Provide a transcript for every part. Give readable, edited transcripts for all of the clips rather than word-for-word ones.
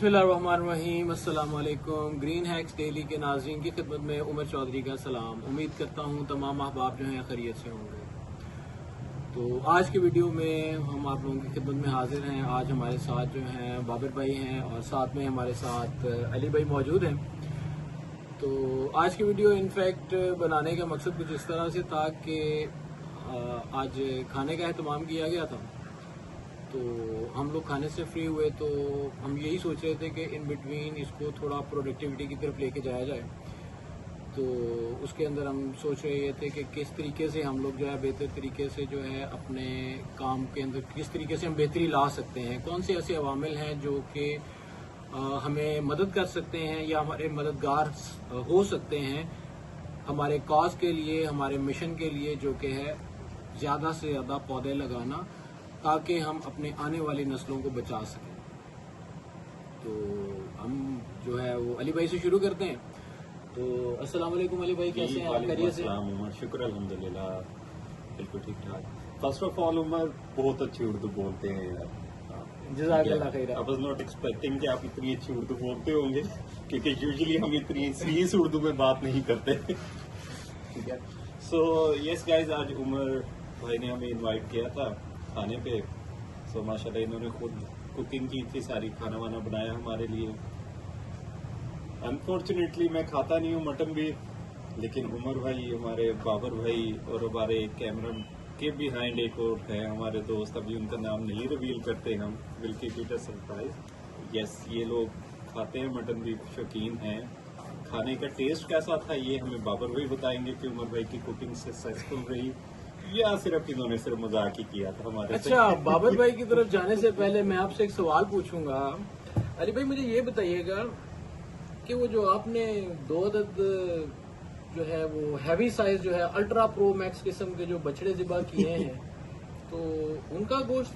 बिस्मिल्लाहिर्रहमानिर्रहीम, अस्सलाम वालेकुम। ग्रीन हैक्स डेली के नाज़रीन की खिदमत में उमर चौधरी का सलाम। उम्मीद करता हूँ तमाम अहबाब जो हैं खैरियत से होंगे। तो आज की वीडियो में हम आप लोगों की खिदमत में हाजिर हैं। आज हमारे साथ जो हैं बाबर भाई हैं और साथ में हमारे साथ अली भाई मौजूद हैं। तो आज की वीडियो इनफैक्ट बनाने का मकसद कुछ इस तरह से था कि आज खाने का एहतमाम किया गया था, तो हम लोग खाने से फ्री हुए तो हम यही सोच रहे थे कि इन बिटवीन इसको थोड़ा प्रोडक्टिविटी की तरफ लेके जाया जाए। तो उसके अंदर हम सोच रहे थे कि किस तरीके से हम लोग जो है बेहतर तरीके से जो है अपने काम के अंदर किस तरीके से हम बेहतरी ला सकते हैं, कौन से ऐसे अवामिल हैं जो कि हमें मदद कर सकते हैं या हमारे मददगार हो सकते हैं हमारे कॉज के लिए, हमारे मिशन के लिए, जो कि है ज़्यादा से ज़्यादा पौधे लगाना ताकि हम अपने आने वाली नस्लों को बचा सकें। तो हम जो है वो अली भाई से शुरू करते हैं। तो अस्सलाम वालेकुम अली भाई, कैसे हैं आप? खैरियत से? उमर, शुक्र अल्हम्दुलिल्लाह, बिल्कुल ठीक ठाक। फर्स्ट ऑफ ऑल उमर बहुत अच्छी उर्दू बोलते हैं यार। जज़ाकल्लाह खैर। आई वाज नॉट एक्सपेक्टिंग कि आप इतनी अच्छी उर्दू बोलते होंगे, क्योंकि यूजुअली हम इतनी सीरियस उर्दू में बात नहीं करते। ठीक है। सो यस गाइस, आज उमर भाई ने हमें इनवाइट किया था खाने पे। सो माशाल्लाह इन्होंने खुद कुकिंग की थी, सारी खाना वाना बनाया हमारे लिए। अनफॉर्चुनेटली मैं खाता नहीं हूँ मटन भी, लेकिन उमर भाई, हमारे बाबर भाई और हमारे कैमरा के बिहाइंड एक और है हमारे दोस्त, अभी उनका नाम नहीं रिवील करते हम, बल्कि इट सरप्राइज। यस, ये लोग खाते हैं मटन भी, शौकीन हैं। खाने का टेस्ट कैसा था ये हमें बाबर भाई बताएंगे कि उमर भाई की कुकिंग सक्सेसफुल रही या सिर्फ इन्होंने सिर्फ मजाक ही किया था हमारे। अच्छा, बाबर भाई की तरफ जाने से पहले मैं आपसे एक सवाल पूछूंगा। अली भाई, मुझे ये बताइएगा कि वो जो आपने 2 अदद जो है वो हैवी साइज जो है अल्ट्रा प्रो मैक्स किस्म के जो बछड़े ज़िबा किए हैं, तो उनका गोश्त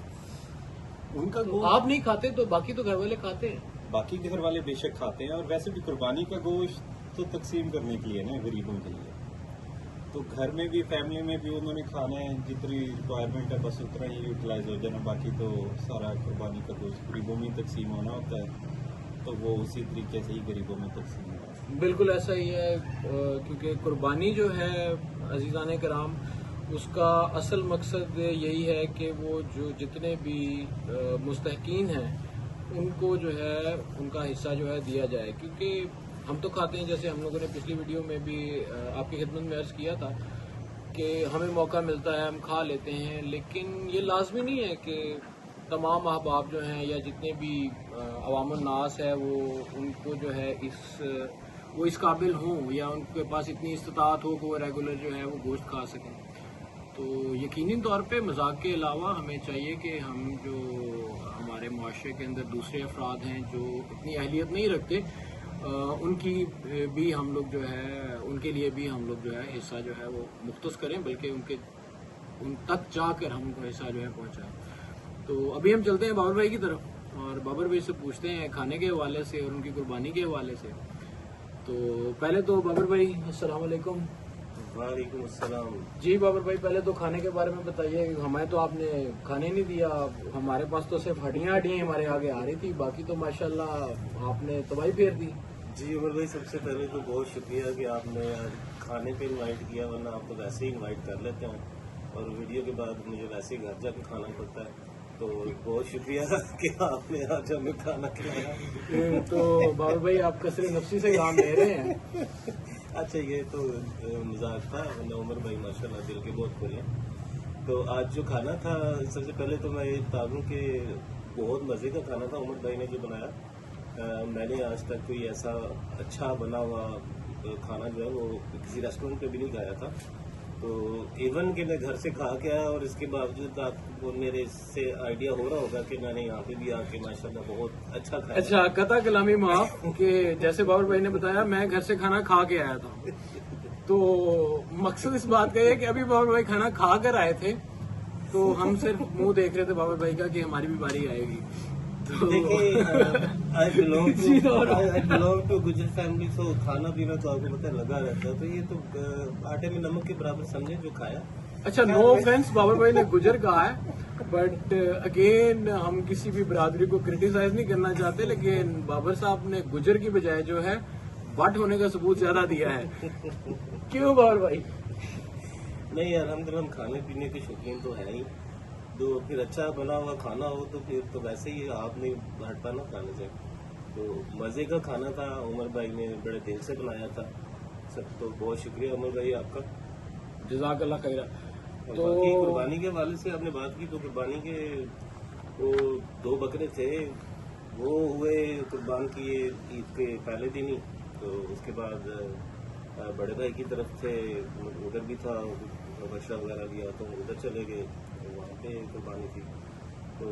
आप नहीं खाते, तो बाकी तो घर वाले खाते हैं? बाकी के घर वाले बेशक खाते हैं, और वैसे भी कुर्बानी का गोश्त तो तकसीम करने के लिए ना, गरीबों के लिए। तो घर में भी, फैमिली में भी उन्होंने खाना है, जितनी रिक्वायरमेंट है बस उतना ही यूटिलाइज हो जाना, बाकी तो सारा कुर्बानी का गोश्त गरीबों में तकसीम होना होता है, तो वो उसी तरीके से ही गरीबों में तकसीम होना है। बिल्कुल ऐसा ही है, क्योंकि कुर्बानी जो है अजीज़ान कराम, उसका असल मकसद यही है कि वो जो जितने भी मुस्तहकीन हैं उनको जो है उनका हिस्सा जो है दिया जाए। क्योंकि हम तो खाते हैं, जैसे हम लोगों ने पिछली वीडियो में भी आपकी खिदमत में अर्ज किया था कि हमें मौका मिलता है हम खा लेते हैं, लेकिन ये लाजमी नहीं है कि तमाम अहबाब जो हैं या जितने भी अवामुन नास है वो उनको जो है इस काबिल हों या उनके पास इतनी इस्तात हो कि वो रेगुलर जो है वो गोश्त खा सकें। तो यकीनी तौर पे मजाक के अलावा हमें चाहिए कि हम जो हमारे मुआशरे के अंदर दूसरे अफराद हैं जो इतनी अहलियत नहीं रखते, उनकी भी हम लोग जो है उनके लिए भी हम लोग जो है हिस्सा जो है वो मुख्तस करें, बल्कि उन तक जाकर हम उनको हिस्सा जो है पहुंचाएं। तो अभी हम चलते हैं बाबर भाई की तरफ और बाबर भाई से पूछते हैं खाने के हवाले से और उनकी कुर्बानी के हवाले से। तो पहले तो बाबर भाई, अस्सलाम वालेकुम। वालेकुम अस्सलाम। जी बाबर भाई, पहले तो खाने के बारे में बताइए। हमें तो आपने खाने नहीं दिया, हमारे पास तो सिर्फ हड्डियां हमारे आगे आ रही थी, बाकी तो माशाल्लाह आपने तबाही फेर दी। जी उमर भाई, सबसे पहले तो बहुत शुक्रिया कि आपने खाने पे इनवाइट किया, वरना आप तो वैसे ही इनवाइट कर लेते हैं और वीडियो के बाद मुझे वैसे ही घर जाके खाना पड़ता है, तो बहुत शुक्रिया कि आपने आज हमें खाना खिलाया। तो बाबर भाई, आप कसरे नफ्सी से काम ले रहे हैं। अच्छा, ये तो मजाक था, वरना उमर भाई माशाल्लाह दिल के बहुत खुले हैं। तो आज जो खाना था, सबसे पहले तो मैं ये बता दूं कि बहुत मज़े का खाना था उमर भाई ने जो बनाया। मैंने आज तक कोई ऐसा अच्छा बना हुआ खाना जो है वो किसी रेस्टोरेंट पे भी नहीं खाया था। तो इवन कि मैं घर से खा के आया और इसके बावजूद आपको मेरे से आइडिया हो रहा होगा कि मैंने यहाँ पे भी आके माशाल्लाह बहुत अच्छा खाया। अच्छा, कता कलामी माफ कि जैसे बाबर भाई ने बताया मैं घर से खाना खा के आया था, तो मकसद इस बात का है कि अभी बाबर भाई खाना खा कर आए थे, तो हम सिर्फ मुंह देख रहे थे बाबर भाई का कि हमारी भी बारी आएगी। तो आई बिलोंग टू गुजर फैमिली, तो खाना पीना तो आपको पता है लगा रहता है, तो ये तो आटे में नमक के बराबर समझे जो खाया। अच्छा, नो ऑफेंस, बाबर भाई ने गुजर कहा है, बट अगेन हम किसी भी बरादरी को क्रिटिसाइज नहीं करना चाहते, लेकिन बाबर साहब ने गुजर की बजाय जो है बट होने का सबूत ज्यादा दिया है। क्यों बाबर भाई? नहीं यार, हम खाने पीने के शौकीन तो है ही, तो फिर अच्छा बना हुआ खाना हो तो फिर तो वैसे ही आप नहीं हटता ना खाने से। तो मज़े का खाना था, उमर भाई ने बड़े दिल से बनाया था सब, तो बहुत शुक्रिया उमर भाई आपका, जज़ाकल्लाह खैरा। तो तो बाकी कुर्बानी के हवाले से आपने बात की, तो कुर्बानी के वो 2 बकरे थे, वो हुए कुर्बान किए ईद के पहले दिन ही। तो उसके बाद बड़े भाई की तरफ से उधर भी था, बछड़ा वगैरह लिया तो उधर चले गए, तो वहाँ पे कुर्बानी थी। तो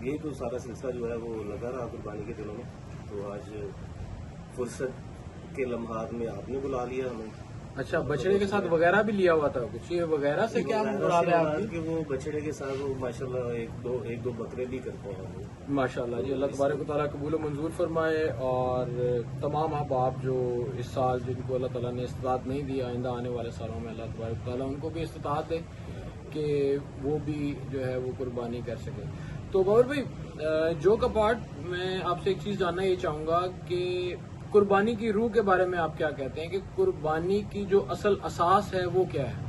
ये तो सारा सिलसिला जो है वो लगा रहा कुर्बानी के दिनों में। तो आज फुर्सत के लम्हात में आपने बुला लिया हमें। अच्छा, बछड़े के साथ वगैरह भी लिया हुआ था कुछ, ये वगैरह से क्या मुराद है आपकी? कि वो बछड़े के साथ वो माशाल्लाह एक दो बकरे भी करते हैं वो। माशाल्लाह जी, अल्लाह तबारक व तआला कबूल व मंजूर फरमाए। और तमाम अहबाब जो इस साल जिनको अल्लाह ताला ने इस्तात नहीं दिया, आइंदा आने वाले सालों में अल्लाह तबारक व तआला उनको भी इस्तात दे कि वो भी जो है वो कुर्बानी कर सके। तो बाबर भाई, जोक अपार्ट, मैं आपसे एक चीज़ जानना ये चाहूँगा कि कुर्बानी की रूह के बारे में आप क्या कहते हैं कि कुर्बानी की जो असल असास है वो क्या है?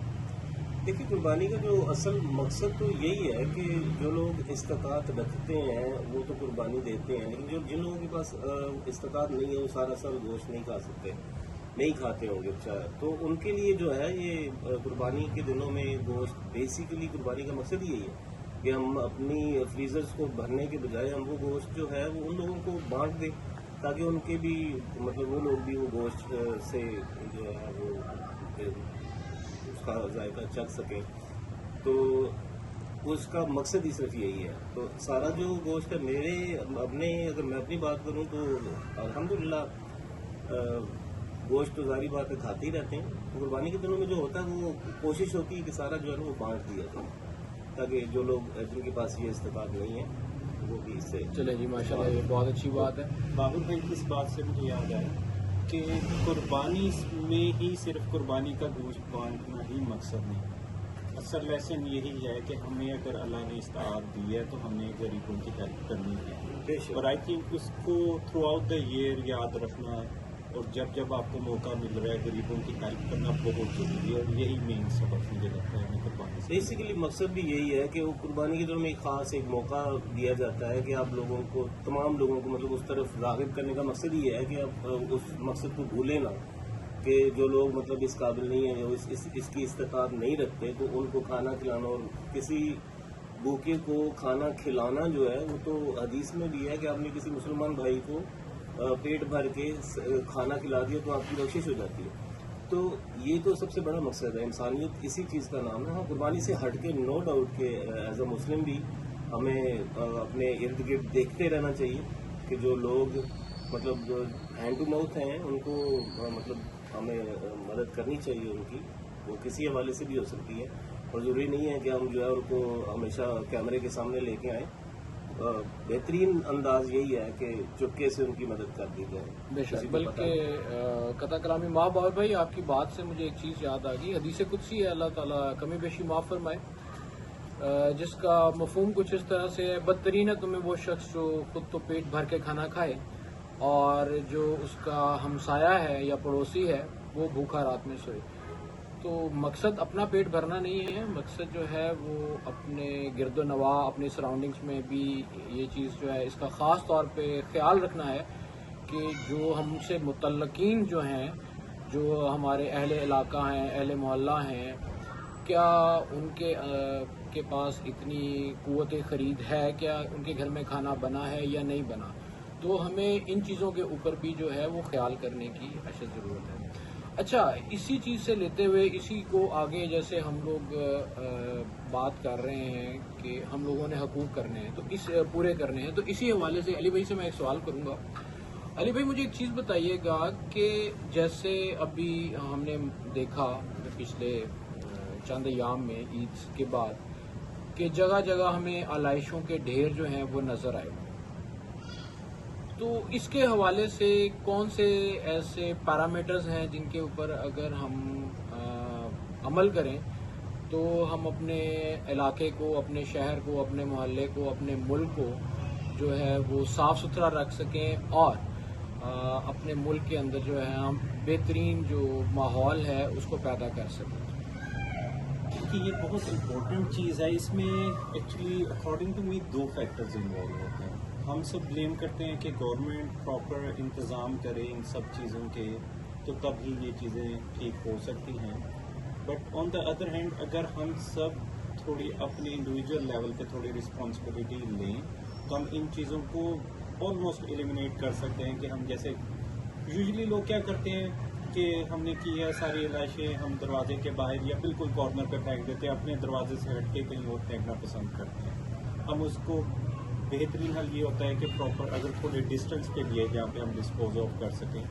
देखिए, कुर्बानी का जो असल मकसद तो यही है कि जो लोग इस्तिताअत रखते हैं वो तो कुर्बानी देते हैं, लेकिन जो जिन लोगों के पास इस्तिताअत नहीं है वो सारा साल गोश्त नहीं खा सकते, नहीं खाते होंगे बेचारा, तो उनके लिए जो है ये कुर्बानी के दिनों में गोश्त, बेसिकली कुर्बानी का मकसद यही है कि हम अपनी फ्रीजर्स को भरने के बजाय हम वो गोश्त जो है वो उन लोगों को बांट दें, ताकि उनके भी मतलब वो लोग भी वो गोश्त से जो है वो उसका जायका चख सकें। तो उसका मकसद ही सिर्फ यही है। तो सारा जो गोश्त है मेरे अपने, अगर मैं अपनी बात करूं तो अल्हम्दुलिल्लाह गोश्त तो जारी बात है खाते ही रहते हैं। तो कुर्बानी के दिनों में जो होता है वो कोशिश होती है कि सारा जो है वो बांट दिया जाए, ताकि जो लोग जिनके पास ये इस्तेताअत नहीं है वो भी इससे चले जी, माशाल्लाह, ये बहुत अच्छी बात है। बाबर भाई, इस बात से मुझे याद आया कि कुर्बानी में ही सिर्फ कुर्बानी का गोश्त बांटना ही मकसद नहीं, असल लेसन यही है कि हमें अगर अल्लाह ने इस्तात दी है तो हमें गरीबों की हेल्प करनी है। और आई थिंक उसको थ्रू आउट द ईयर याद रखना, और जब जब आपको मौका मिल रहा है गरीबों की हेल्प करना बहुत जरूरी है, और यही मेन सबक मुझे लगता है हमें कुर्बानी से। बेसिकली मकसद भी यही है कि वो कुर्बानी के दिनों में एक मौका दिया जाता है कि आप लोगों को, तमाम लोगों को मतलब उस तरफ राग़िब करने का मकसद ये है कि आप उस मकसद को भूलें ना, कि जो लोग मतलब इस काबिल नहीं है, जो इसकी इस्तिताअत नहीं रखते, तो उनको खाना खिलाना, और किसी भूखे को खाना खिलाना जो है वो तो हदीस में भी है कि आपने किसी मुसलमान भाई को पेट भर के खाना खिला दिया तो आपकी बख्शिश हो जाती है। तो ये तो सबसे बड़ा मकसद है, इंसानियत इसी चीज़ का नाम है। हाँ, कुर्बानी से हट के नो डाउट के एज अ मुस्लिम भी हमें अपने इर्द गिर्द देखते रहना चाहिए कि जो लोग मतलब हैंड टू माउथ हैं उनको मतलब हमें मदद करनी चाहिए उनकी, वो किसी हवाले से भी हो सकती है, और ज़रूरी नहीं है कि हम जो है उनको हमेशा कैमरे के सामने लेके आएँ। बेहतरीन अंदाज यही है कि चुपके से उनकी मदद कर दी जाए। बेशक, बल्कि कथा कलामी माँ बाबर भाई, आपकी बात से मुझे एक चीज़ याद आ गई, हदीस कुदसी है, अल्लाह ताला कमी बेशी माफ़ फरमाए, जिसका मफहूम कुछ इस तरह से है, बदतरीन है तुम्हें वो शख्स जो खुद तो पेट भर के खाना खाए और जो उसका हमसाया है या पड़ोसी है वो भूखा रात में सोए। तो मकसद अपना पेट भरना नहीं है, मकसद जो है वो अपने गिरदो नवा, अपने सराउंडिंग्स में भी ये चीज़ जो है इसका ख़ास तौर पे ख्याल रखना है कि जो हमसे मुतल्लकीन जो हैं, जो हमारे अहले इलाका हैं, अहले मोहल्ला हैं, क्या उनके के पास इतनी क़ुव्वत ख़रीद है, क्या उनके घर में खाना बना है या नहीं बना। तो हमें इन चीज़ों के ऊपर भी जो है वो ख्याल करने की अशद ज़रूरत है। अच्छा, इसी चीज़ से लेते हुए इसी को आगे, जैसे हम लोग बात कर रहे हैं कि हम लोगों ने हकूक़ करने हैं, तो इस पूरे करने हैं, तो इसी हवाले से अली भाई से मैं एक सवाल करूँगा। अली भाई, मुझे एक चीज़ बताइएगा कि जैसे अभी हमने देखा पिछले चंद अय्याम में ईद के बाद कि जगह जगह हमें आलाइशों के ढेर जो हैं वो नज़र आए, तो इसके हवाले से कौन से ऐसे पैरामीटर्स हैं जिनके ऊपर अगर हम अमल करें तो हम अपने इलाके को, अपने शहर को, अपने मोहल्ले को, अपने मुल्क को जो है वो साफ़ सुथरा रख सकें और अपने मुल्क के अंदर जो है हम बेहतरीन जो माहौल है उसको पैदा कर सकें। कि ये बहुत इम्पोर्टेंट चीज़ है। इसमें actually according to me 2 factors involve होते हैं। हम सब ब्लेम करते हैं कि गवर्नमेंट प्रॉपर इंतज़ाम करे इन सब चीज़ों के, तो तब ही ये चीज़ें ठीक हो सकती हैं। But on the other hand अगर हम सब थोड़ी अपने इंडिविजुअल लेवल पे थोड़ी रिस्पॉन्सिबिलिटी लें तो हम इन चीज़ों को ऑलमोस्ट एलिमिनेट कर सकते हैं। कि हम जैसे यूजुअली लोग क्या करते हैं कि हमने की है सारी लाशें हम दरवाजे के बाहर या बिल्कुल कॉर्नर पे फेंक देते हैं, अपने दरवाजे से हट के कहीं और फेंकना पसंद करते हैं। हम उसको बेहतरीन हल ये होता है कि प्रॉपर अगर थोड़े डिस्टेंस पे लिए जहाँ पे हम डिस्पोज ऑफ कर सकें,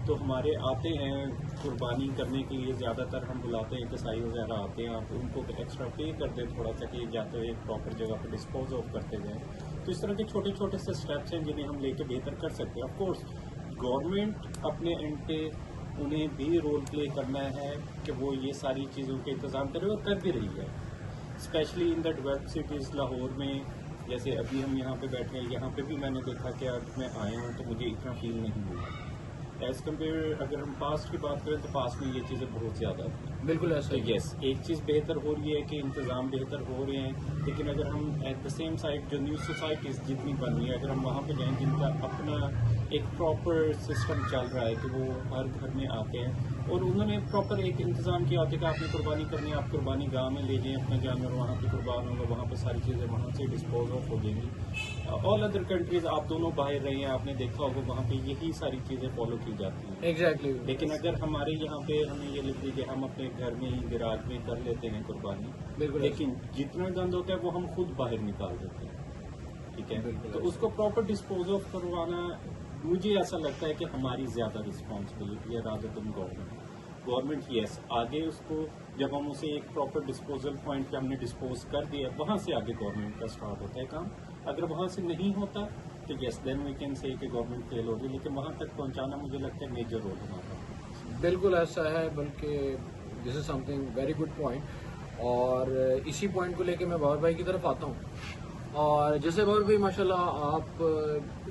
तो हमारे आते हैं कुर्बानी करने के लिए, ज़्यादातर हम बुलाते हैं कसाई वगैरह आते हैं, आप उनको एक्स्ट्रा पे कर दें थोड़ा सा कि जाते हुए एक प्रॉपर जगह पर डिस्पोज ऑफ करते जाएँ। तो इस तरह के छोटे छोटे से स्टेप्स हैं जिन्हें हम लेके बेहतर कर सकते हैं। ऑफकोर्स गवर्नमेंट अपने एंड पे उन्हें भी रोल प्ले करना है कि वो ये सारी चीज़ों के इंतज़ाम करे और कर भी रही है। Specially in the developed cities Lahore में, जैसे अभी हम यहाँ पे बैठे हैं, यहाँ पे भी मैंने देखा कि आज मैं आया हूँ तो मुझे इतना फील नहीं हुआ। एज़ कम्पेयर अगर हम पास्ट की बात करें तो पास्ट में ये चीज़ें बहुत ज़्यादा थी। बिल्कुल ऐसा तो ही है। यस, एक चीज़ बेहतर हो रही है कि इंतज़ाम बेहतर हो रहे हैं, लेकिन अगर हम एट द सेम साइड जो न्यू सोसाइटीज़ जितनी बन रही है, अगर हम वहाँ पे जाएँ जिनका अपना एक प्रॉपर सिस्टम चल रहा है कि वो हर घर में आते हैं और उन्होंने प्रॉपर एक इंतज़ाम किया होता है कि आपने कुर्बानी करनी है, आप कुर्बानी गाँव में ले जाएँ अपना जानवर, वहाँ पे कुर्बान होगा, वहाँ पे सारी चीज़ें वहाँ से डिस्पोज ऑफ हो जाएंगी। ऑल अदर कंट्रीज़ आप दोनों बाहर रहे हैं, आपने देखा होगा वहाँ पे यही सारी चीज़ें फॉलो की जाती हैं। एग्जैक्टली। लेकिन अगर हमारे यहाँ पे हमें ये लिख लीजिए हम अपने घर में ही गिराज में कर लेते हैं कुर्बानी, बिल्कुल। लेकिन जितना गंद होता है वो हम खुद बाहर निकाल देते हैं, ठीक है। बिल्कुल। तो उसको प्रॉपर डिस्पोज ऑफ करवाना मुझे ऐसा लगता है कि हमारी ज़्यादा रिस्पॉन्सिबिलिटी है रादर देन गवर्नमेंट यस आगे उसको जब हम उसे एक प्रॉपर डिस्पोजल पॉइंट पे हमने डिस्पोज कर दिया, वहाँ से आगे गवर्नमेंट का स्टार्ट होता है काम। अगर वहाँ से नहीं होता तो yes then we can say कि गवर्नमेंट फेल हो रही, लेकिन वहाँ तक पहुँचाना मुझे लगता है मेजर रोल हमारा। बिल्कुल ऐसा है, बल्कि this is something very good point. और इसी पॉइंट को लेके मैं बाबर भाई की तरफ आता हूँ। और जैसे बाबर भाई माशाल्लाह आप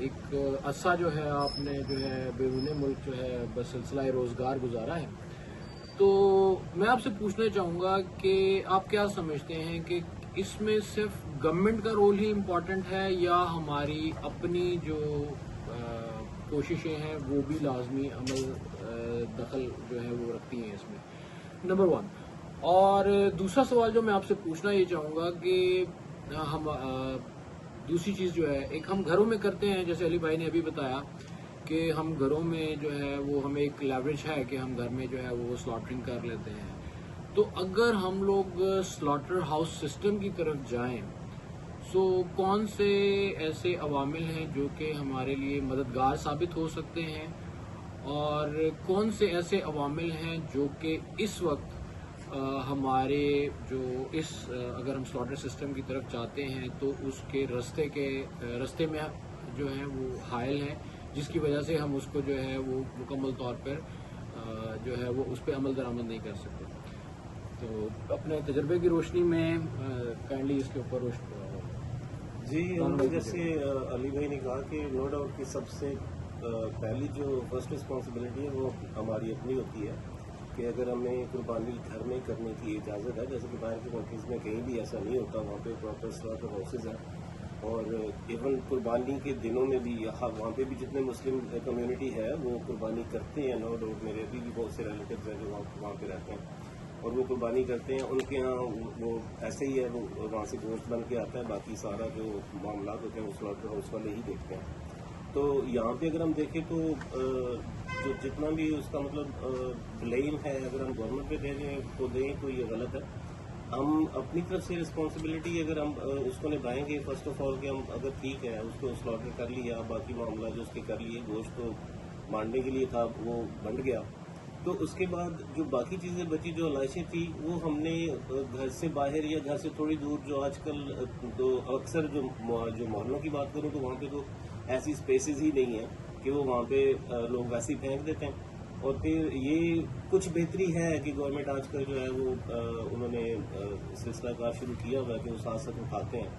एक अरसा जो है आपने जो है बैरून मुल्क जो है बस सिलसिला रोज़गार गुजारा है, तो मैं आपसे पूछना चाहूँगा कि आप क्या समझते हैं कि इसमें सिर्फ गवर्नमेंट का रोल ही इम्पोर्टेंट है या हमारी अपनी जो कोशिशें हैं वो भी लाजमी दखल जो है वो रखती हैं इसमें, नंबर 1। और दूसरा सवाल जो मैं आपसे पूछना ये चाहूँगा कि हम दूसरी चीज़ जो है एक हम घरों में करते हैं, जैसे अली भाई ने अभी बताया कि हम घरों में जो है वो हमें एक लेवरेज है कि हम घर में जो है वो स्लॉटरिंग कर लेते हैं। तो अगर हम लोग स्लॉटर हाउस सिस्टम की तरफ जाएं तो कौन से ऐसे अवामिल हैं जो कि हमारे लिए मददगार साबित हो सकते हैं और कौन से ऐसे अवामिल हैं जो कि इस वक्त हमारे जो अगर हम स्लॉटर सिस्टम की तरफ जाते हैं तो उसके रास्ते में जो है वो हायल हैं, जिसकी वजह से हम उसको जो है वो मुकम्मल तौर पर जो है वो उस पर अमल दरामद नहीं कर सकते। तो अपने तजर्बे की रोशनी में काइंडली इसके ऊपर जी, जैसे अली भाई ने कहा कि नो डाउट की सबसे पहली जो फर्स्ट रिस्पॉन्सिबिलिटी है वो हमारी अपनी होती है कि अगर हमें कुर्बानी घर में करने की इजाज़त है, जैसे कि बाहर के कंट्रीज़ में कहीं भी ऐसा नहीं होता, वहाँ पे प्रॉपर स्लॉटर हाउसेज हैं और इवन कुर्बानी के दिनों में भी वहाँ पे भी जितने मुस्लिम कम्युनिटी है वो कुर्बानी करते हैं। नो डाउट मेरे अभी भी बहुत से रिलेटिव्स हैं जो वहाँ पे रहते हैं और वो कुर्बानी करते हैं। उनके यहाँ वो ऐसे ही है, वो वहाँ से गोश्त बन के आता है, बाकी सारा जो मामला होते हैं वो स्लॉटर हाउस वाले ही देखते हैं। तो यहाँ पे अगर हम देखें तो जो जितना भी उसका मतलब ब्लेम है अगर हम गवर्नमेंट पे दें तो ये गलत है। हम अपनी तरफ से रिस्पॉन्सिबिलिटी अगर हम उसको निभाएंगे, फर्स्ट ऑफ ऑल कि हम अगर ठीक है उसको स्लॉटर कर लिया, बाकी मामला जो उसके कर लिए, गोश्त तो मारने के लिए था वो बन गया, तो उसके बाद जो बाकी चीज़ें बची जो लाशें थी वो हमने घर से बाहर या घर से थोड़ी दूर, जो आजकल तो अक्सर जो मोहल्लों की बात करूँ तो वहाँ पे तो ऐसी स्पेसेस ही नहीं है कि वो वहाँ पे लोग वैसे ही फेंक देते हैं। और फिर ये कुछ बेहतरी है कि गवर्नमेंट आजकल जो है वो उन्होंने सिलसिला कार शुरू किया हुआ है कि वो साथ साथ उठाते हैं,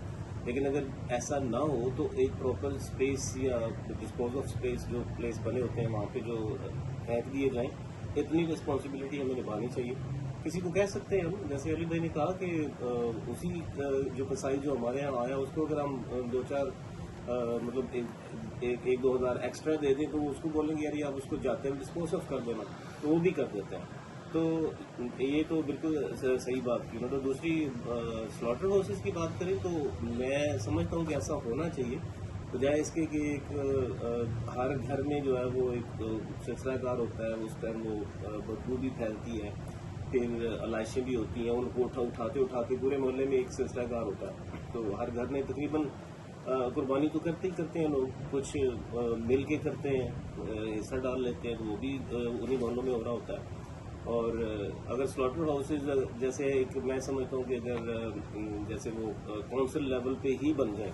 लेकिन अगर ऐसा ना हो तो एक प्रॉपर स्पेस या डिस्पोज ऑफ स्पेस जो प्लेस बने होते हैं वहाँ पे जो फेंक दिए जाएं, इतनी रिस्पॉन्सिबिलिटी हमें निभानी चाहिए। किसी को कह सकते हैं हम, जैसे अली भाई ने कहा कि उसी जो कसाई जो हमारे यहाँ आया उसको अगर हम 2-4 मतलब एक 2 हज़ार एक्स्ट्रा दे दें तो उसको बोलेंगे यार आप उसको जाते हैं डिस्पोज ऑफ कर देना, तो वो भी कर देते हैं। तो ये तो बिल्कुल सही बात की। मतलब दूसरी स्लॉटर हाउसेस की बात करें तो मैं समझता हूँ कि ऐसा होना चाहिए, बजाय इसके कि एक हर घर में जो है वो एक सिलसिलाकार होता है, उस टाइम वो बदबू भी फैलती है, फिर अलाइशें भी होती हैं, उनको उठाते उठाते पूरे मोहल्ले में एक सिलसिलाकार होता है। तो हर घर में तकरीबन कुर्बानी तो करते ही करते हैं लोग, कुछ मिल के करते हैं, हिस्सा डाल लेते हैं, तो वो भी उन्हीं मोहल्लों में हो रहा होता है। और अगर स्लॉटर हाउसेज जैसे एक मैं समझता हूँ कि अगर जैसे वो काउंसिल लेवल पे ही बन जाए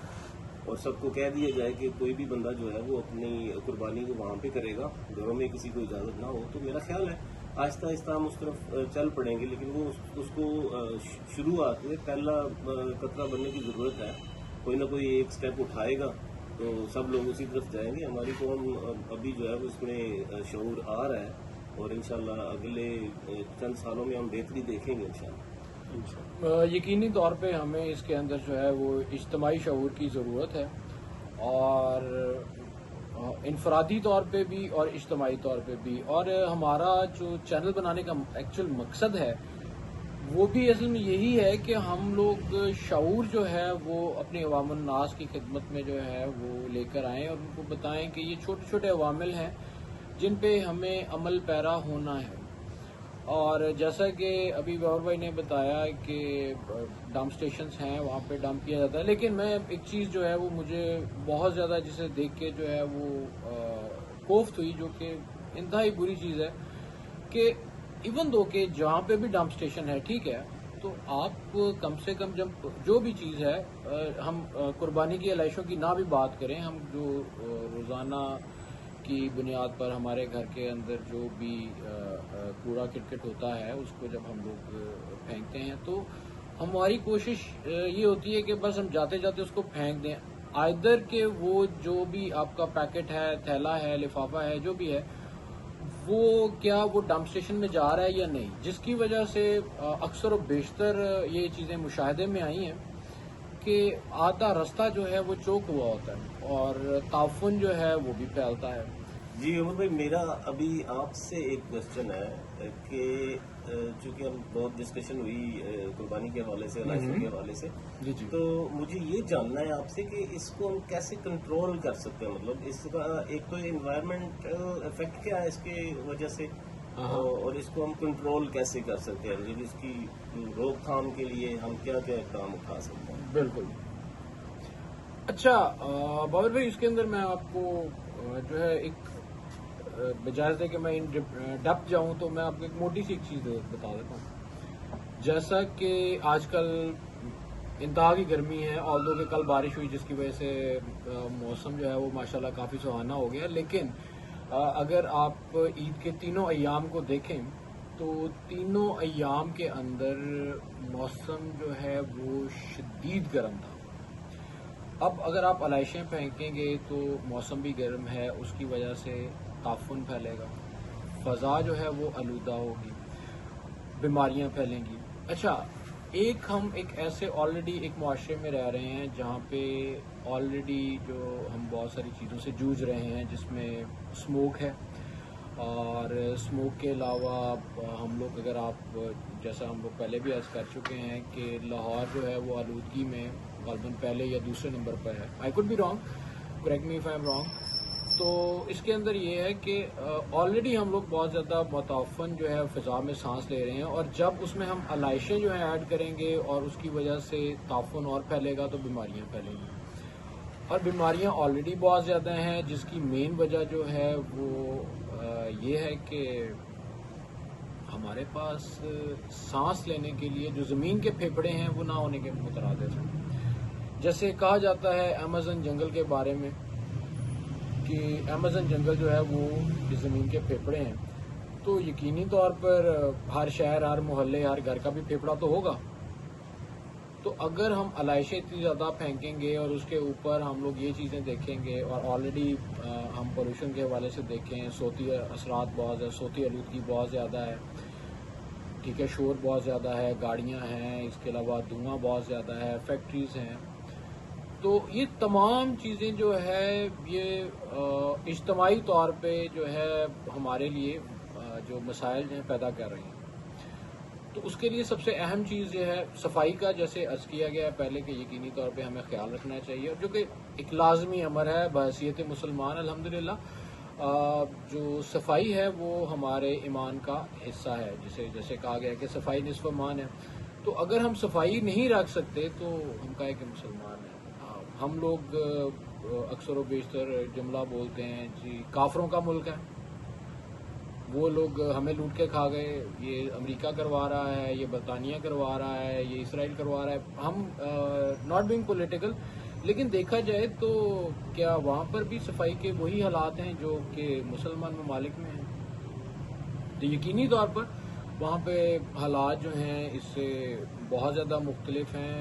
और सबको कह दिया जाए कि कोई भी बंदा जो है वो अपनी कुर्बानी को वहाँ पे करेगा, घरों में किसी को इजाज़त ना हो, तो मेरा ख्याल है आहिस्ता आहिस्ता हम उस तरफ चल पड़ेंगे। लेकिन वो उसको शुरुआत में पहला कतरा बनने की ज़रूरत है। कोई ना कोई एक स्टेप उठाएगा तो सब लोग उसी तरफ जाएंगे। हमारी कौम अभी जो है वो इसमें शऊर आ रहा है और इंशाल्लाह अगले चंद सालों में हम बेहतरी देखेंगे इंशाल्लाह। यकीनी तौर पे हमें इसके अंदर जो है वो इज्तमाही शऊर की ज़रूरत है, और इनफरादी तौर पे भी और इज्तमाही तौर पे भी। और हमारा जो चैनल बनाने का एक्चुअल मकसद है वो भी असल में यही है कि हम लोग शऊर जो है वो अपने अवामुन नास की खिदमत में जो है वो लेकर आएँ और उनको बताएं कि ये छोटे छोटे अवामिल हैं जिन पे हमें अमल पैरा होना है। और जैसा कि अभी बाबर भाई ने बताया कि डंप स्टेशंस हैं, वहाँ पे डंप किया जाता है, लेकिन मैं एक चीज़ जो है वो मुझे बहुत ज़्यादा जिसे देख के जो है वो कोफ्त हुई, जो कि इंतहाई बुरी चीज़ है कि इवन दो कि जहाँ पे भी डंप स्टेशन है, ठीक है, तो आप कम से कम जब जो भी चीज़ है, हम कुर्बानी की अलाइशों की ना भी बात करें, हम जो रोज़ाना की बुनियाद पर हमारे घर के अंदर जो भी कूड़ा किटकिट होता है उसको जब हम लोग फेंकते हैं तो हमारी कोशिश ये होती है कि बस हम जाते जाते उसको फेंक दें, आइदर के वो जो भी आपका पैकेट है, थैला है, लिफाफा है, जो भी है, वो क्या वो डंप स्टेशन में जा रहा है या नहीं, जिसकी वजह से अक्सर और बेशतर ये चीज़ें मुशाहदे में आई हैं कि आधा रास्ता जो है वो चौक हुआ होता है और ताफुन जो है वो भी फैलता है। जी उमर भाई, मेरा अभी आपसे एक क्वेश्चन है कि चूंकि हम बहुत डिस्कशन हुई कुर्बानी के हवाले से, अलाइशों के हवाले से, जी जी। तो मुझे ये जानना है आपसे कि इसको हम कैसे कंट्रोल कर सकते हैं। मतलब इसका एक तो एनवायरमेंट इफेक्ट क्या है इसके वजह से, और इसको हम कंट्रोल कैसे कर सकते हैं, मतलब इसकी रोकथाम के लिए हम क्या क्या काम उठा सकते हैं। बिल्कुल। अच्छा बाबर भाई, इसके अंदर मैं आपको जो है एक बजाय से कि मैं इन डप जाऊं तो मैं आपको एक मोटी सी एक चीज़ बता देता हूँ। जैसा कि आजकल इंतहा की गर्मी है, ऑल्दो कि कल बारिश हुई जिसकी वजह से मौसम जो है वो माशाल्लाह काफ़ी सुहाना हो गया, लेकिन अगर आप ईद के तीनों अय्याम को देखें तो तीनों अय्याम के अंदर मौसम जो है वो शदीद गर्म था। अब अगर आप अलाइशें फेंकेंगे तो मौसम भी गर्म है, उसकी वजह से ताफुन फैलेगा, फ़ज़ा जो है वो आलूदा होगी, बीमारियां फैलेंगी। अच्छा, हम एक ऐसे ऑलरेडी एक मुआशरे में रह रहे हैं जहाँ पे ऑलरेडी जो हम बहुत सारी चीज़ों से जूझ रहे हैं, जिसमें स्मोक है, और स्मोक के अलावा हम लोग अगर आप जैसा हम लोग पहले भी अर्ज़ कर चुके हैं कि लाहौर जो है वो आलूदगी में गालबन पहले या दूसरे नंबर पर है। आई could be wrong, correct me if I am wrong. तो इसके अंदर ये है कि ऑलरेडी हम लोग बहुत ज़्यादा मुताफ़न जो है फ़िज़ा में सांस ले रहे हैं, और जब उसमें हम अलाइशें जो है ऐड करेंगे और उसकी वजह से ताफुन और फैलेगा तो बीमारियाँ फैलेंगी, और बीमारियाँ ऑलरेडी बहुत ज़्यादा हैं, जिसकी मेन वजह जो है वो ये है कि हमारे पास सांस लेने के लिए जो ज़मीन के फेफड़े हैं वो ना होने के मुतरादिफ हैं। जैसे कहा जाता है अमेज़न जंगल के बारे में कि अमेज़न जंगल जो है वो ज़मीन के फेफड़े हैं, तो यकीनी तौर पर हर शहर, हर मोहल्ले, हर घर का भी फेफड़ा तो होगा। तो अगर हम आलाइशें इतनी ज़्यादा फेंकेंगे और उसके ऊपर हम लोग ये चीज़ें देखेंगे, और ऑलरेडी हम पोल्यूशन के हवाले से देखें, सोती असरात बहुत है, सोती आलूदगी बहुत ज़्यादा है, ठीक है, शोर बहुत ज़्यादा है, गाड़ियाँ हैं, इसके अलावा धुआं बहुत ज़्यादा है, फैक्ट्रीज़ हैं। तो ये तमाम चीज़ें जो है ये इज्तमाही तौर पे जो है हमारे लिए जो मसाइल हैं पैदा कर रही हैं। तो उसके लिए सबसे अहम चीज़ ये है सफाई का, जैसे अर्ज किया गया है पहले कि यकीनी तौर पे हमें ख्याल रखना चाहिए, और जो कि एक लाजमी अमर है बहैसियत मुसलमान। अल्हम्दुलिल्लाह जो सफाई है वो हमारे ईमान का हिस्सा है, जैसे कहा गया है कि सफाई निस्फ़ ईमान है। तो अगर हम सफाई नहीं रख सकते तो हम कहे कि मुसलमान हैं। हम लोग अक्सर व बेशतर जुमला बोलते हैं जी काफरों का मुल्क है, वो लोग हमें लूट के खा गए, ये अमेरिका करवा रहा है, ये बरतानिया करवा रहा है, ये इसराइल करवा रहा है। हम नॉट बीइंग पॉलिटिकल, लेकिन देखा जाए तो क्या वहाँ पर भी सफाई के वही हालात हैं जो कि मुसलमान ममालिक में हैं? तो यकीनी तौर पर वहाँ पे हालात जो हैं इससे बहुत ज़्यादा मुख्तलिफ हैं।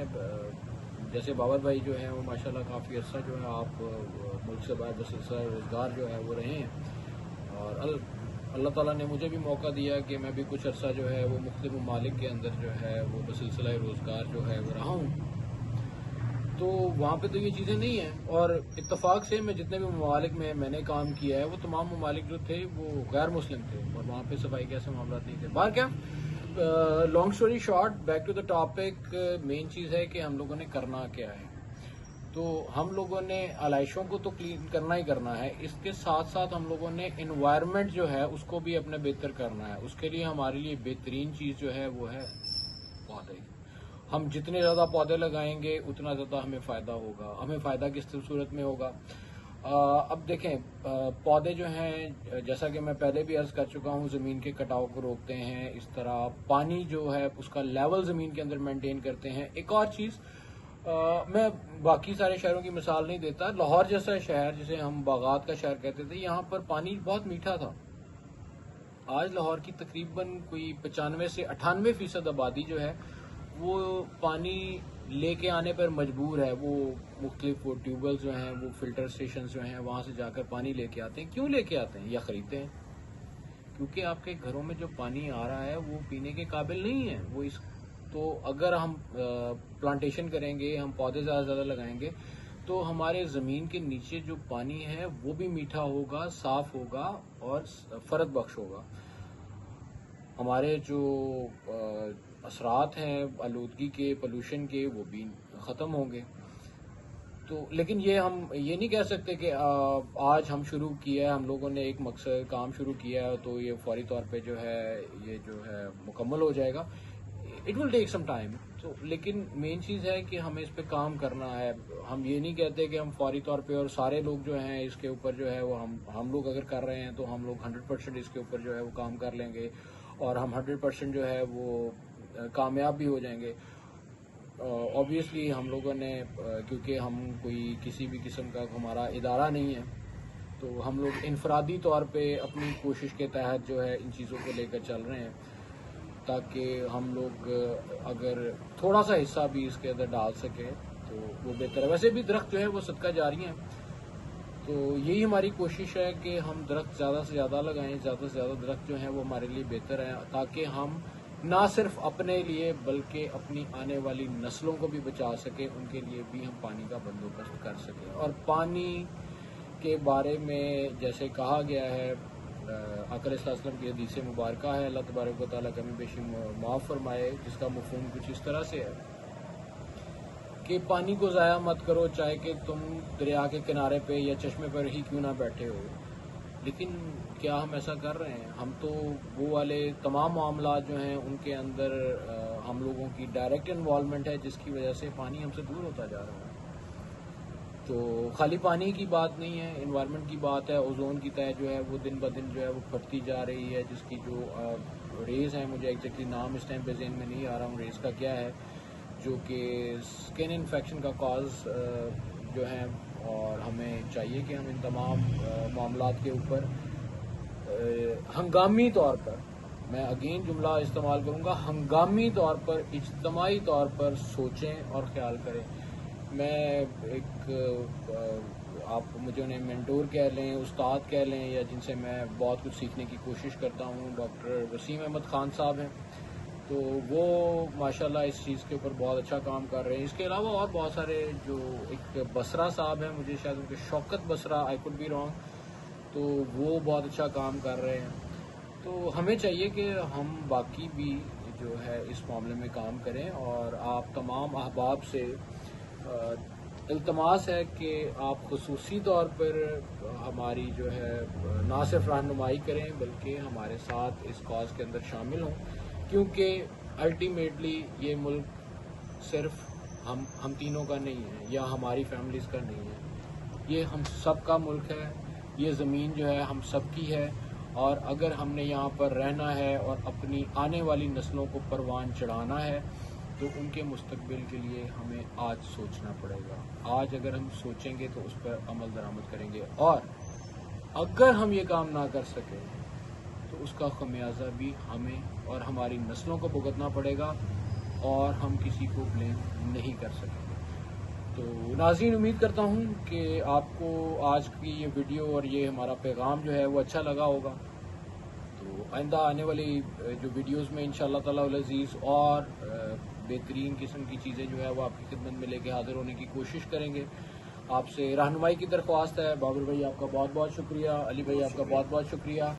जैसे बाबर भाई जो हैं वो माशाल्लाह काफ़ी अर्सा जो है आप मुल्क से बाहर बसिलसिला रोज़गार जो है वो रहे हैं, और अल्लाह ताला ने मुझे भी मौका दिया कि मैं भी कुछ अर्सा जो है वो मुख्तलिफ ममालिक के अंदर जो है वो बसिलसिला रोज़गार जो है वो रहा हूँ। तो वहाँ पे तो ये चीज़ें नहीं हैं, और इत्तफाक से मैं जितने भी ममालिक में मैंने काम किया है वो तमाम ममालिक जो थे वो गैर मुस्लिम थे, और वहाँ पे सफाई के ऐसे मामला नहीं थे। बाहर क्या, long story short, back to the topic, main चीज़ है कि हम लोगों ने करना क्या है। तो हम लोगों ने आलाइशों को तो क्लीन करना ही करना है, इसके साथ साथ हम लोगों ने एनवायरनमेंट जो है उसको भी अपने बेहतर करना है। उसके लिए हमारे लिए बेहतरीन चीज़ जो है वो है पौधे। हम जितने ज़्यादा पौधे लगाएंगे उतना ज़्यादा हमें फ़ायदा होगा। हमें फ़ायदा किस सूरत में होगा? अब देखें, पौधे जो हैं जैसा कि मैं पहले भी अर्ज़ कर चुका हूँ, ज़मीन के कटाव को रोकते हैं, इस तरह पानी जो है उसका लेवल ज़मीन के अंदर मेंटेन करते हैं। एक और चीज़, मैं बाकी सारे शहरों की मिसाल नहीं देता, लाहौर जैसा शहर जिसे हम बागात का शहर कहते थे, यहाँ पर पानी बहुत मीठा था। आज लाहौर की तकरीबन कोई 95 से 98% आबादी जो है वो पानी लेके आने पर मजबूर है। वो मुख्तलिफ वो ट्यूबवेल्स जो हैं, वो फिल्टर स्टेशन जो हैं, वहाँ से जाकर पानी लेके आते हैं। क्यों लेके आते हैं या ख़रीदते हैं? क्योंकि आपके घरों में जो पानी आ रहा है वो पीने के काबिल नहीं है। वो इस तो अगर हम प्लांटेशन करेंगे, हम पौधे ज़्यादा से ज़्यादा लगाएंगे, तो हमारे ज़मीन के नीचे जो पानी है वो भी मीठा होगा, साफ़ होगा और फ़र्द बख्श होगा। हमारे जो असरात हैं आलूदगी के, पोल्यूशन के, वो भी ख़त्म होंगे। तो लेकिन ये हम ये नहीं कह सकते कि आज हम शुरू किया है, हम लोगों ने एक मकसद काम शुरू किया है तो ये फौरी तौर पे जो है ये जो है मुकम्मल हो जाएगा। It will take some time. तो लेकिन मेन चीज़ है कि हमें इस पे काम करना है। हम ये नहीं कहते कि हम फौरी तौर पे, और सारे लोग जो हैं इसके ऊपर जो है वो हम लोग अगर कर रहे हैं तो हम लोग 100% इसके ऊपर जो है वो काम कर लेंगे, और हम 100% जो है वो कामयाब भी हो जाएंगे। ऑब्वियसली हम लोगों ने, क्योंकि हम कोई किसी भी किस्म का हमारा इदारा नहीं है, तो हम लोग इनफरादी तौर पे अपनी कोशिश के तहत जो है इन चीज़ों को लेकर चल रहे हैं, ताकि हम लोग अगर थोड़ा सा हिस्सा भी इसके अंदर डाल सके तो वो बेहतर है। वैसे भी दरख्त जो है वो सदका जारी हैं, तो यही हमारी कोशिश है कि हम दरख्त ज़्यादा से ज़्यादा लगाएं, ज़्यादा से ज़्यादा दरख्त जो हैं वो हमारे लिए बेहतर है, ताकि हम ना सिर्फ अपने लिए बल्कि अपनी आने वाली नस्लों को भी बचा सके, उनके लिए भी हम पानी का बंदोबस्त कर सकें। और पानी के बारे में जैसे कहा गया है, आक़ा अलैहिस्सलाम की हदीस मुबारक है, अल्लाह तबारक व तआला कमी बेशी माफ़ फरमाए, जिसका मफ़हूम कुछ इस तरह से है कि पानी को ज़ाया मत करो, चाहे कि तुम दरिया के किनारे पे या चश्मे पर ही क्यों ना बैठे हो। लेकिन क्या हम ऐसा कर रहे हैं? हम तो वो वाले तमाम मामला जो हैं उनके अंदर हम लोगों की डायरेक्ट इन्वॉल्वमेंट है, जिसकी वजह से पानी हमसे दूर होता जा रहा है। तो खाली पानी की बात नहीं है, इन्वायरमेंट की बात है। ओजोन की तह जो है वो दिन ब दिन जो है वो फटती जा रही है, जिसकी जो रेज़ हैं, मुझे एग्जैक्टली नाम इस टाइम पे ज़हन में नहीं आ रहा हूँ रेज़ का क्या है, जो कि स्किन इन्फेक्शन का कॉज जो है। और हमें चाहिए कि हम इन तमाम मामलात के ऊपर हंगामी तौर पर, मैं अगेन जुमला इस्तेमाल करूंगा, हंगामी तौर पर, इज्तमाही तौर पर सोचें और ख्याल करें। मैं आप मुझे उन्हें मेंटोर कह लें, उस्ताद कह लें, या जिनसे मैं बहुत कुछ सीखने की कोशिश करता हूँ, डॉक्टर वसीम अहमद खान साहब हैं। तो वो माशाल्लाह इस चीज़ के ऊपर बहुत अच्छा काम कर रहे हैं। इसके अलावा और बहुत सारे, जो एक बसरा साहब हैं, मुझे शायद उनके Shaukat Basra, I could be wrong, तो वो बहुत अच्छा काम कर रहे हैं। तो हमें चाहिए कि हम बाकी भी जो है इस मामले में काम करें, और आप तमाम अहबाब से इल्तमास है कि आप खुसूसी तौर पर हमारी जो है ना सिर्फ रहनुमाई करें, बल्कि हमारे साथ इस कॉज के अंदर शामिल हों, क्योंकि अल्टीमेटली ये मुल्क सिर्फ हम तीनों का नहीं है, या हमारी फैमिलीज़ का नहीं है, ये हम सब का मुल्क है। ये ज़मीन जो है हम सब की है, और अगर हमने यहाँ पर रहना है और अपनी आने वाली नस्लों को परवान चढ़ाना है, तो उनके मुस्तकबिल के लिए हमें आज सोचना पड़ेगा। आज अगर हम सोचेंगे तो उस पर अमल दरामद करेंगे, और अगर हम ये काम ना कर सके तो उसका खमियाजा भी हमें और हमारी नस्लों को भुगतना पड़ेगा, और हम किसी को ब्लेम नहीं कर सकेंगे। तो नाज़रीन, उम्मीद करता हूँ कि आपको आज की ये वीडियो और ये हमारा पैगाम जो है वो अच्छा लगा होगा। तो आइंदा आने वाली जो वीडियोस में इंशाअल्लाह ताला अल अज़ीज़ और बेहतरीन किस्म की चीज़ें जो है वो आपकी खिदमत में लेके हाजिर होने की कोशिश करेंगे। आपसे रहनुमाई की दरख्वास्त है। बाबर भाई आपका बहुत बहुत शुक्रिया, अली भाई आपका बहुत बहुत शुक्रिया।